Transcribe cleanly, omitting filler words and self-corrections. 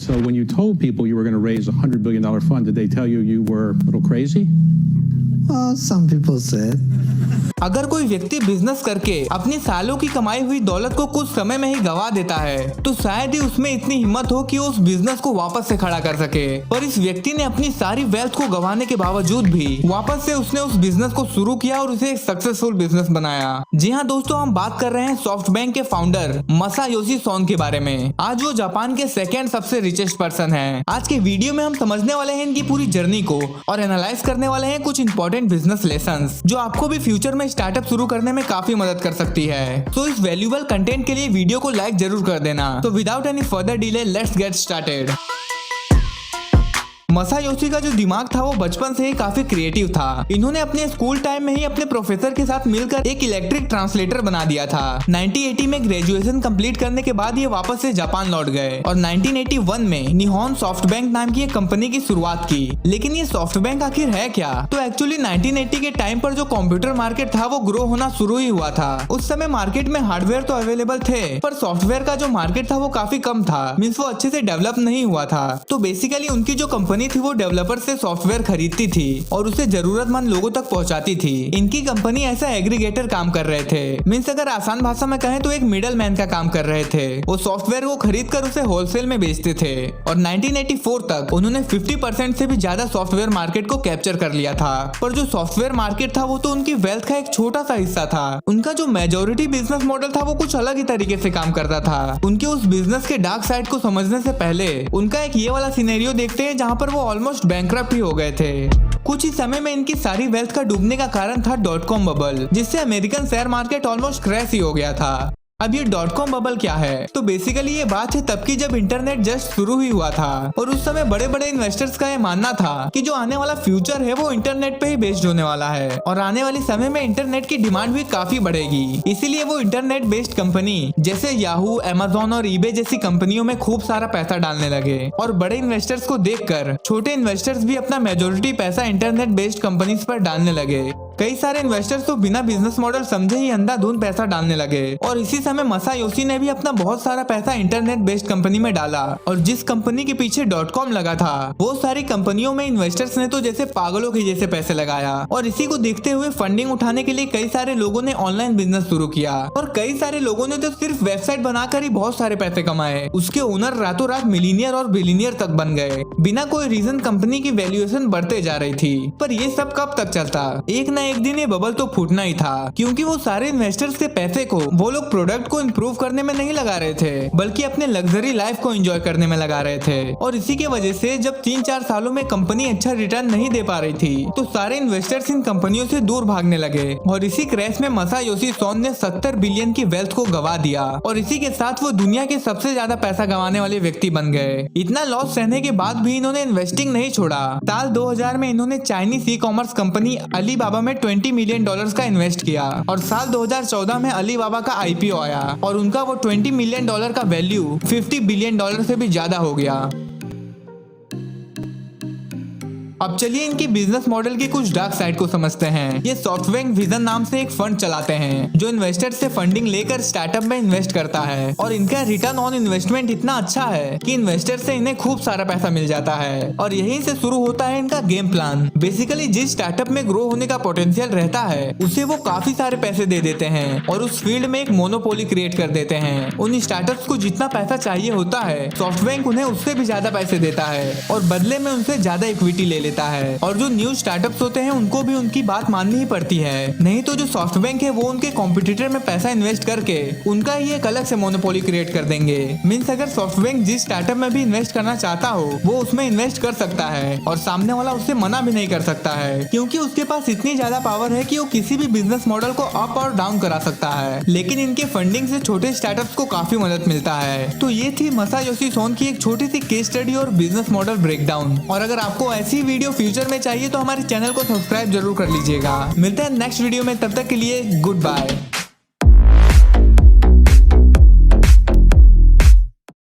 So when you told people you were going to raise $100 billion fund, did they tell you you were a little crazy? Well, some people said. अगर कोई व्यक्ति business करके अपनी सालों की कमाई हुई दौलत को कुछ समय में ही गवा देता है तो शायद ही उसमें इतनी हिम्मत हो कि उस बिजनेस को वापस से खड़ा कर सके। पर इस व्यक्ति ने अपनी सारी वेल्थ को गंवाने के बावजूद भी वापस से उसने उस बिजनेस को शुरू किया और उसे एक सक्सेसफुल बिजनेस बनाया। जी हाँ दोस्तों, हम बात कर रहे हैं सॉफ्टबैंक के फाउंडर मासायोशी सोन के बारे में। आज वो जापान के सेकेंड सबसे रिचेस्ट पर्सन है। आज के वीडियो में हम समझने वाले हैं इनकी पूरी जर्नी को और एनालाइज करने वाले हैं कुछ इंपॉर्टेंट बिजनेस लेसन्स जो आपको भी फ्यूचर में स्टार्टअप शुरू करने में काफी मदद कर सकती है। तो इस वैल्यूएबल कंटेंट के लिए वीडियो को लाइक जरूर कर देना। तो without any further delay let's get started. Masayoshi का जो दिमाग था वो बचपन से ही काफी क्रिएटिव था। इन्होंने अपने स्कूल टाइम में ही अपने प्रोफेसर के साथ मिलकर एक इलेक्ट्रिक ट्रांसलेटर बना दिया था। 1980 में ग्रेजुएशन कंप्लीट करने के बाद ये वापस से जापान लौट गए और 1981 में निहोन सॉफ्टबैंक नाम की एक कंपनी की शुरुआत की। लेकिन ये सॉफ्टबैंक आखिर है क्या? तो एक्चुअली 1980 के टाइम पर जो कंप्यूटर मार्केट था वो ग्रो होना शुरू ही हुआ था। उस समय मार्केट में हार्डवेयर तो अवेलेबल थे पर सॉफ्टवेयर का जो मार्केट था वो काफी कम था, मीन्स वो अच्छे से डेवलप नहीं हुआ था। तो बेसिकली उनकी जो कंपनी थी वो डेवलपर से सॉफ्टवेयर खरीदती थी और उसे जरूरतमंद लोगों तक पहुंचाती थी। इनकी कंपनी ऐसा एग्रीगेटर काम कर रहे थे, मीन्स अगर आसान भाषा में कहें तो एक मिडल मैन का काम कर रहे थे। वो सॉफ्टवेयर को खरीद कर उसे होलसेल में बेचते थे और 1984 तक उन्होंने 50% से भी ज्यादा सॉफ्टवेयर मार्केट को कैप्चर कर लिया था। पर जो सॉफ्टवेयर मार्केट था वो तो उनकी वेल्थ का एक छोटा सा हिस्सा था। उनका जो मेजोरिटी बिजनेस मॉडल था वो कुछ अलग ही तरीके से काम करता था। उनके उस बिजनेस के डार्क साइड को समझने से पहले उनका एक ये वाला सिनेरियो देखते हैं जहाँ पर वो ऑलमोस्ट बैंकरप्ट ही हो गए थे। कुछ ही समय में इनकी सारी वेल्थ का डूबने का कारण था .com बबल, जिससे American share market almost crash ही हो गया था। अब ये .com बबल क्या है? तो बेसिकली ये बात है तब की जब इंटरनेट जस्ट शुरू ही हुआ था और उस समय बड़े बड़े इन्वेस्टर्स का ये मानना था कि जो आने वाला फ्यूचर है वो इंटरनेट पे ही बेस्ड होने वाला है और आने वाले समय में इंटरनेट की डिमांड भी काफी बढ़ेगी। इसीलिए वो इंटरनेट बेस्ड कंपनी जैसे याहू, अमेजोन और ईबे जैसी कंपनियों में खूब सारा पैसा डालने लगे और बड़े इन्वेस्टर्स को देखकर छोटे इन्वेस्टर्स भी अपना मेजोरिटी पैसा इंटरनेट बेस्ड कंपनीज पर डालने लगे। कई सारे इन्वेस्टर्स तो बिना बिजनेस मॉडल समझे ही अंधाधुंध पैसा डालने लगे और इसी समय मासायोशी ने भी अपना बहुत सारा पैसा इंटरनेट बेस्ड कंपनी में डाला और जिस कंपनी के पीछे .com लगा था वो सारी कंपनियों में इन्वेस्टर्स ने तो जैसे पागलों के जैसे पैसे लगाया और इसी को देखते हुए फंडिंग उठाने के लिए कई सारे लोगों ने ऑनलाइन बिजनेस शुरू किया और कई सारे लोगों ने तो सिर्फ वेबसाइट बनाकर ही बहुत सारे पैसे कमाए। उसके ओनर रातों रात मिलीनियर और बिलीनियर तक बन गए। बिना कोई रीजन कंपनी की वैल्यूएशन बढ़ते जा रही थी। पर ये सब कब तक चलता? एक न एक दिन ये बबल तो फूटना ही था, क्योंकि वो सारे इन्वेस्टर्स के पैसे को वो लोग प्रोडक्ट को इम्प्रूव करने में नहीं लगा रहे थे बल्कि अपने लग्जरी लाइफ को एंजॉय करने में लगा रहे थे। और इसी के वजह से जब 3-4 सालों में कंपनी अच्छा रिटर्न नहीं दे पा रही थी तो सारे इन्वेस्टर्स इन कंपनियों से दूर भागने लगे और इसी क्रैश में मासायोशी सोन ने 70 बिलियन की वेल्थ को गवा दिया और इसी के साथ वो दुनिया के सबसे ज्यादा पैसा गंवाने वाले व्यक्ति बन गए। इतना लॉस सहने के बाद भी इन्होंने इन्वेस्टिंग नहीं छोड़ा। साल 2000 में इन्होंने Chinese e commerce company Alibaba में $20 मिलियन का इन्वेस्ट किया और साल 2014 में अलीबाबा का आईपीओ आया और उनका वो $20 मिलियन का वैल्यू $50 बिलियन से भी ज्यादा हो गया। अब चलिए इनकी बिजनेस मॉडल की कुछ डार्क साइड को समझते हैं। ये सॉफ्टबैंक विजन नाम से एक फंड चलाते हैं जो इन्वेस्टर से फंडिंग लेकर स्टार्टअप में इन्वेस्ट करता है और इनका रिटर्न ऑन इन्वेस्टमेंट इतना अच्छा है कि इन्वेस्टर से इन्हें खूब सारा पैसा मिल जाता है और यहीं से शुरू होता है इनका गेम प्लान। बेसिकली जिस स्टार्टअप में ग्रो होने का पोटेंशियल रहता है उसे वो काफी सारे पैसे दे देते हैं और उस फील्ड में एक मोनोपोली क्रिएट कर देते हैं। उन स्टार्टअप्स को जितना पैसा चाहिए होता है सॉफ्टबैंक उन्हें उससे भी ज्यादा पैसे देता है और बदले में उनसे ज्यादा इक्विटी ले लेता है और जो न्यू स्टार्टअप्स होते हैं उनको भी उनकी बात माननी ही पड़ती है। नहीं तो जो सॉफ्टबैंक है वो उनके कॉम्पिटिटर में पैसा इन्वेस्ट करके उनका ही एक अलग से मोनोपोली क्रिएट कर देंगे। मीन्स अगर सॉफ्टबैंक जिस स्टार्टअप में भी इन्वेस्ट करना चाहता हो वो उसमें इन्वेस्ट कर सकता है और सामने वाला उससे मना भी नहीं कर सकता है, क्योंकि उसके पास इतनी ज्यादा पावर है कि वो किसी भी बिजनेस मॉडल को अप और डाउन करा सकता है। लेकिन इनके फंडिंग से छोटे स्टार्टअप्स को काफी मदद मिलता है। तो ये थी मासायोशी सोन की एक छोटी सी केस स्टडी और बिजनेस मॉडल ब्रेकडाउन। और अगर आपको ऐसी वीडियो फ्यूचर में चाहिए तो हमारे चैनल को सब्सक्राइब जरूर कर लीजिएगा। मिलते हैं नेक्स्ट वीडियो में, तब तक के लिए गुड बाय।